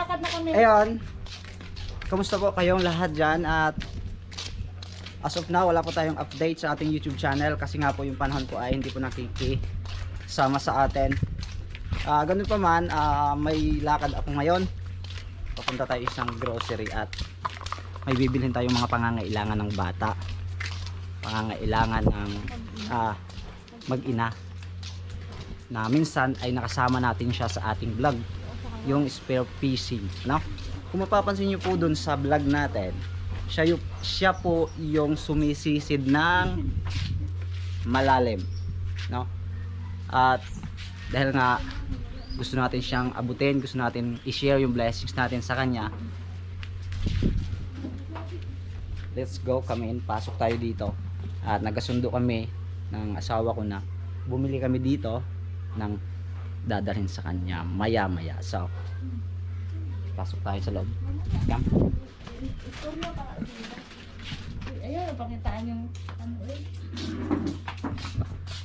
Lakad na kami. Ayun. Kamusta po kayong lahat dyan? At as of now, wala po tayong update sa ating YouTube channel kasi nga po yung panahon po ay hindi po nakikisama sa atin. Ganun pa man, may lakad ako ngayon. Papunta tayo isang grocery at may bibilhin tayong mga pangangailangan ng bata. Pangangailangan ng mag-ina. Na minsan ay nakasama natin siya sa ating vlog, yung spare PC, no? Kung mapapansin niyo po dun sa vlog natin, siya po yung sumisisid ng malalim, no? At dahil nga gusto natin siyang abutin, gusto natin i-share yung blessings natin sa kanya, let's go, kami in, pasok tayo dito. At nagkasundo kami ng asawa ko na bumili kami dito ng dadalhin sa kanya maya maya. So pasok tayo sa loob. Yan. Ayun, pakitaan yung ano eh.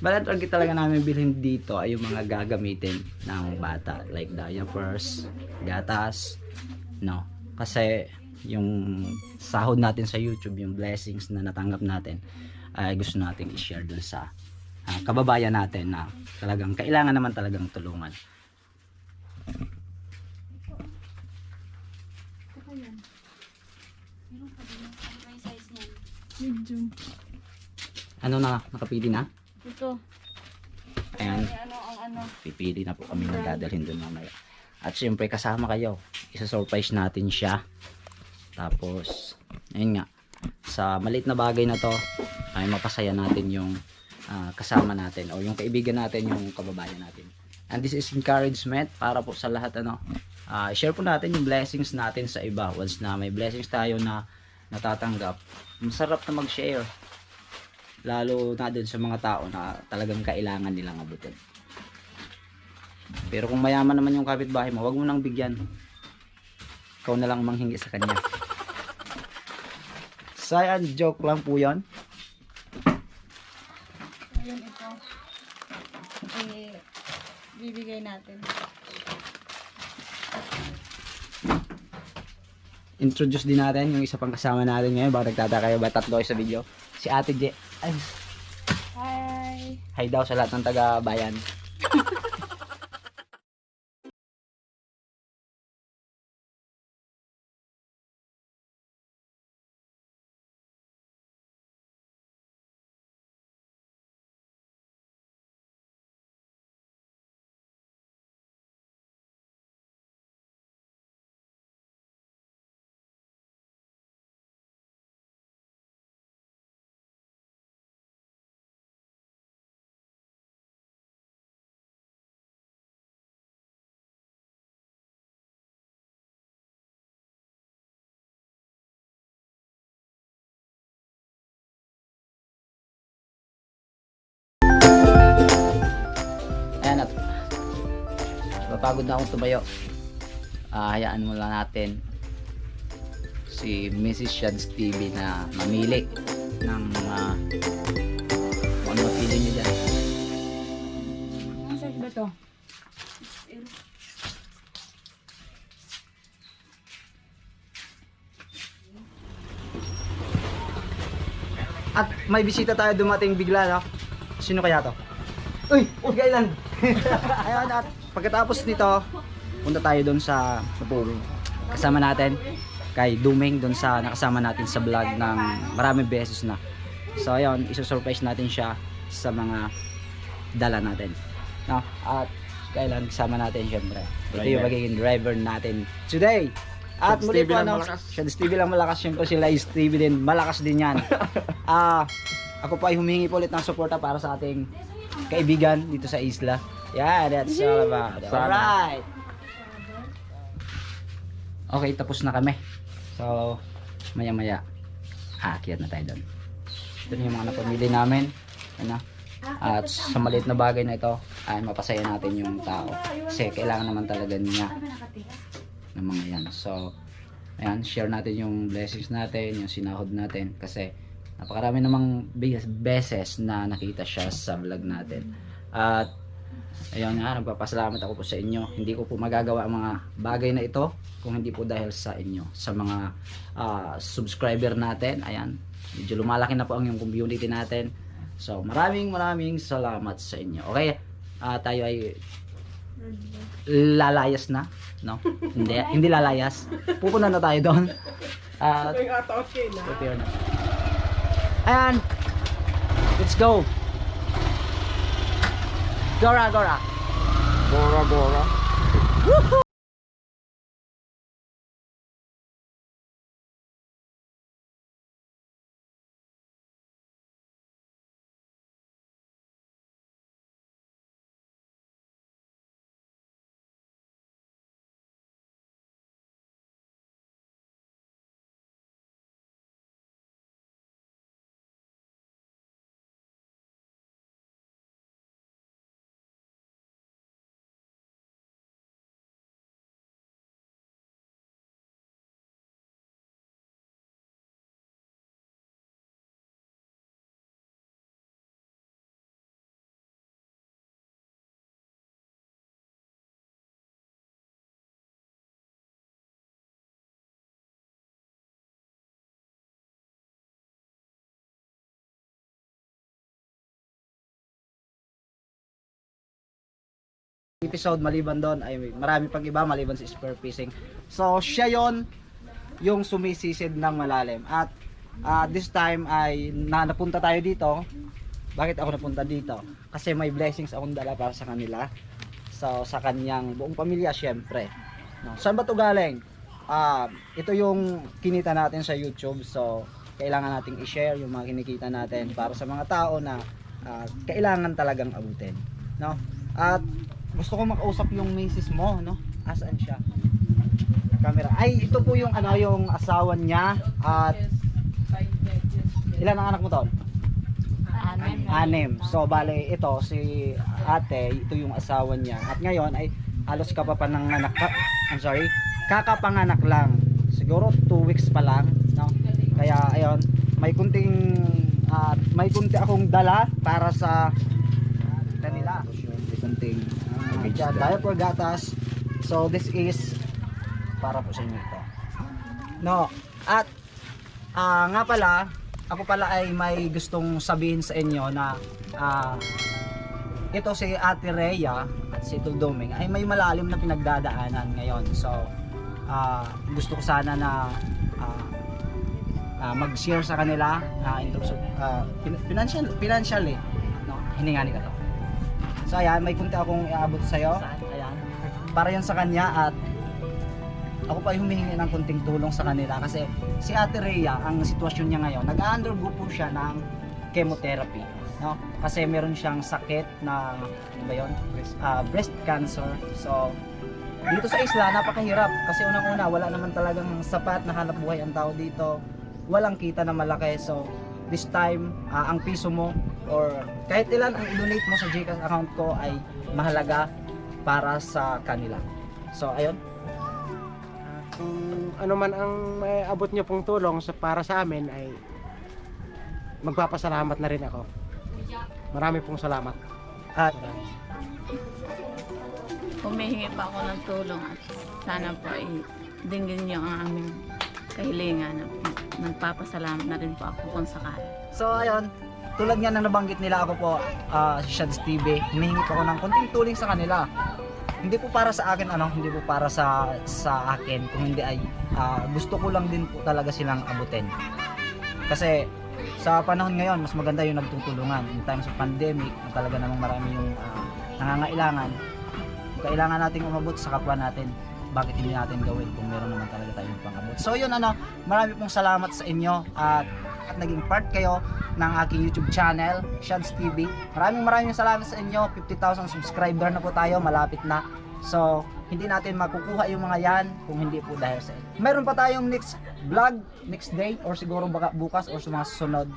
Balat ang talaga namin bilhin dito ay yung mga gagamitin ng bata, like diapers, gatas, no? Kasi yung sahod natin sa YouTube, yung blessings na natanggap natin, ay gusto nating i-share dun sa kababayan natin na talagang kailangan naman talagang tulungan. Medium. Ano na, nakapili na? Ito. Ayan, Ano ang ano? pipili na po kami ng dadalhin dun mamaya. At syempre kasama kayo, isa-surprise natin siya. Tapos, ayun nga, sa maliit na bagay na to ay mapasaya natin yung kasama natin o yung kaibigan natin, yung kababayan natin. And this is encouragement para po sa lahat, ano, share po natin yung blessings natin sa iba. Once na may blessings tayo na natatanggap, masarap na mag-share, lalo na din sa mga tao na talagang kailangan nilang abutin. Pero kung mayaman naman yung kapitbahay mo, wag mo nang bigyan, ikaw na lang manghingi sa kanya. Sayan, joke lang po yan. Ayun, ito. Bibigay natin. Introduce din natin yung isa pang kasama natin ngayon. Baka nagtataka kayo ba tatlo kayo sa video? Si Ate Je. Ay, Hi! hi daw sa lahat ng taga-bayan. Ayan, at mapagod na akong tumayo. Hayaan mo lang natin si Mrs. Shads TV na mamili ng kung ano mapili nyo dyan. Ang size ba to? At may bisita tayo dumating bigla, no? Sino kaya to? Uy! Uy, kailan? Ayan, at pagkatapos nito, punta tayo doon sa kasama natin kay Dumeng, doon sa nakasama natin sa vlog ng maraming beses na. So ayun, isusurprise natin siya sa mga dala natin, no? At kailan kasama natin syempre. Ito yung magiging driver natin today. At muli po, ano, Shads TV lang malakas, syempre sila is TV din, malakas din yan. Ako po ay humingi po ulit ng suporta para sa ating kaibigan dito sa isla. Yeah, that's all about it. Alright. Okay, tapos na kami. So, maya maya aakyat na tayo doon. Ito yung mga napamili namin. Ano? At sa maliit na bagay na ito ay mapasaya natin yung tao. Kasi kailangan naman talaga niya ng mga yan. So, ayan, share natin yung blessings natin, yung sinahod natin. Kasi napakarami namang beses na nakita siya sa vlog natin. At Ayun nga, nagpapasalamat ako po sa inyo. Hindi ko po magagawa ang mga bagay na ito kung hindi po dahil sa inyo, sa mga subscriber natin. Ayan, medyo lumalaki na po ang yung community natin. So maraming salamat sa inyo. Okay, tayo ay lalayas na, no? Hindi lalayas. Pupunta na tayo doon. Prepare na. Ayan, let's go. Gora. Woohoo! Episode maliban doon ay marami pang iba maliban sa spear fishing. So siya yon yung sumisisid ng malalim. At this time ay napunta tayo dito. Bakit ako napunta dito? Kasi may blessings akong dala para sa kanila. So sa kanyang buong pamilya syempre. No. Saan ba 'to galing? Ito yung kinita natin sa YouTube. So kailangan nating i-share yung mga kinikita natin para sa mga tao na kailangan talagang abutin, no? At gusto ko makausap yung misis mo, no? Asaan siya? Camera. Ay, ito po yung yung asawa niya. At ilan ang anak mo taon? 6. So bale ito si ate, ito yung asawa niya. At ngayon ay halos kapapanganak pa. Kakapanganak lang. Siguro 2 weeks pa lang, no? Kaya ayun, may kunti akong dala para sa kanila. May kunting diaper, gatas. So this is para po sa inyo ito, no? At nga pala, ako pala ay may gustong sabihin sa inyo na ito si Ate Rhea at si Tudoming ay may malalim na pinagdadaanan ngayon. So gusto ko sana na mag-share sa kanila in terms of financially, no? Hiningani ka to. So ayan, may kunti akong iabot sa'yo. Ayan, para yan sa kanya. At ako pa humihingi ng kunting tulong sa kanila kasi si Ate Rhea, ang sitwasyon niya ngayon, nag-undergo po siya ng chemotherapy, no? Kasi meron siyang sakit na ano ba yun? Breast cancer. So dito sa isla napakahirap kasi unang-una wala naman talagang sapat na hanap buhay ang tao dito. Walang kita na malaki. So this time ang piso mo or kahit ilan ang i-donate mo sa GCash account ko ay mahalaga para sa kanila. So ayun, kung ano man ang may abot nyo pong tulong para sa amin ay magpapasalamat na rin ako. Marami pong salamat. at Humihingi pa ako ng tulong at sana po ay dinggin niyo ang aming kahilingan. Nagpapasalamat na rin po ako kung sakali. so ayun, tulad nga na nabanggit nila, ako po si Shads TV, humihingi po ako ng konting tulong sa kanila. Hindi po para sa akin, hindi po para sa akin, kung hindi ay gusto ko lang din po talaga silang abutin. Kasi sa panahon ngayon, mas maganda yung nagtutulungan. In times of pandemic, na talaga namang marami yung nangangailangan. Kailangan nating umabot sa kapwa natin. Bakit hindi natin gawin kung meron naman talaga tayong pang-abot? So yun, marami pong salamat sa inyo at naging part kayo ng aking YouTube channel, Shads TV. Maraming salamat sa inyo. 50,000 subscriber na po tayo, malapit na. So hindi natin makukuha yung mga yan kung hindi po dahil sa inyo. Meron pa tayong next vlog, next day, or siguro baka bukas or sa mga susunod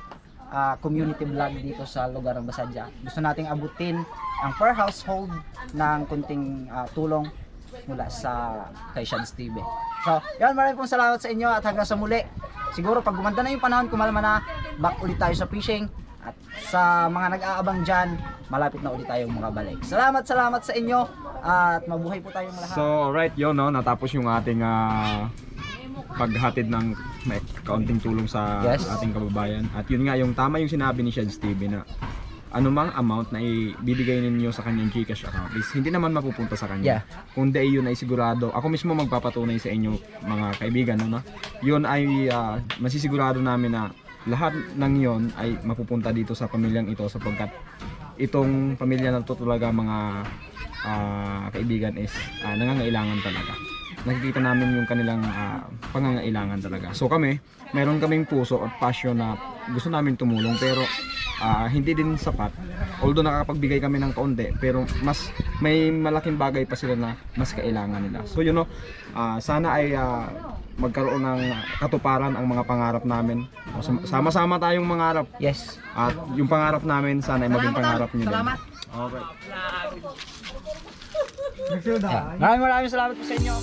community vlog dito sa lugar ng Basadya. Gusto nating abutin ang per household ng kunting tulong mula sa kay Shads TV. So, yan, maraming pong salamat sa inyo at hanggang sa muli. Siguro pag gumanda na yung panahon, kumalma na, back ulit tayo sa fishing. At sa mga nag-aabang dyan, malapit na ulit tayong makabalik. Salamat sa inyo at mabuhay po tayong lahat. So right yun, no, natapos yung ating paghatid ng may kaunting tulong sa Yes. ating kababayan. At yun nga, yung tama yung sinabi ni Sheds TV na anumang amount na ibibigay ninyo sa kanyang GCash account is hindi naman mapupunta sa kanya. Yeah. Kundi yun ay sigurado, ako mismo magpapatunay sa inyo mga kaibigan, no, yun ay masisigurado namin na lahat ng yon ay mapupunta dito sa pamilyang ito sapagkat itong pamilya na to talaga mga kaibigan is nangangailangan talaga. Nakikita namin yung kanilang pangangailangan talaga. So kami, meron kaming puso at passion na gusto namin tumulong pero hindi din sapat. Although nakakapagbigay kami ng kaunti pero mas may malaking bagay pa sila na mas kailangan nila. So yun, no, sana ay magkaroon ng katuparan ang mga pangarap namin. Sama-sama tayong mangarap. Yes. At yung pangarap namin sana ay maging pangarap niyo din. Okay. Maraming salamat po sa inyo.